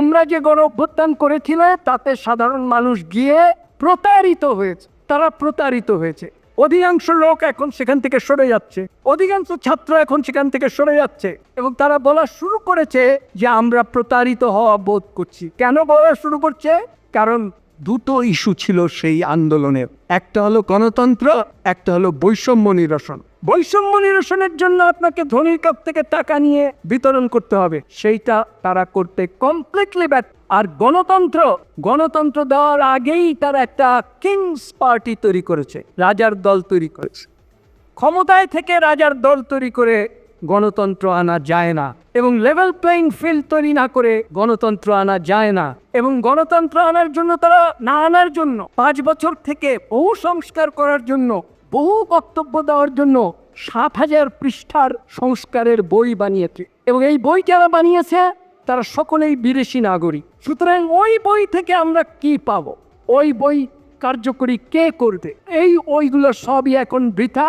তোমরা যে গণ অভ্যুত্থান করেছিলে তাতে সাধারণ মানুষ গিয়ে প্রতারিত হয়েছে, তারা প্রতারিত হয়েছে। অধিকাংশ লোক এখন সেখান থেকে সরে যাচ্ছে, অধিকাংশ ছাত্র এখন সেখান থেকে সরে যাচ্ছে এবং তারা বলা শুরু করেছে যে আমরা প্রতারিত হওয়া বোধ করছি। কেন বলা শুরু করছে? কারণ দুটো ইস্যু ছিল সেই আন্দোলনের, একটা হলো গণতন্ত্র, একটা হলো বৈষম্য নিরসন। বৈষম্য নিরসনের জন্য আপনাকে ধনীর কাছ থেকে টাকা নিয়ে বিতরণ করতে হবে, সেইটা তারা করতে কমপ্লিটলি ব্যর্থ। আর গণতন্ত্র দেওয়ার আগেই তারা একটা কিংস পার্টি তৈরি করেছে, রাজার দল তৈরি করেছে। ক্ষমতায় থেকে রাজার দল তৈরি করে গণতন্ত্র আনা যায় না, এবং লেভেল প্লেইং ফিল্ড তৈরি না করে গণতন্ত্র আনা যায় না। এবং গণতন্ত্র আনার জন্য তারা না আনার জন্য 5 বছর থেকে বহু সংস্কার করার জন্য, বহু বক্তব্য দেওয়ার জন্য 7,000 পৃষ্ঠার সংস্কারের বই বানিয়েছে। এবং এই বই যারা বানিয়েছে তারা সকলেই বিদেশি নাগরিক। সুতরাং ওই বই থেকে আমরা কি পাবো? ওই বই কার্যকরী কে করবে? এই ওইগুলো সবই এখন বৃথা।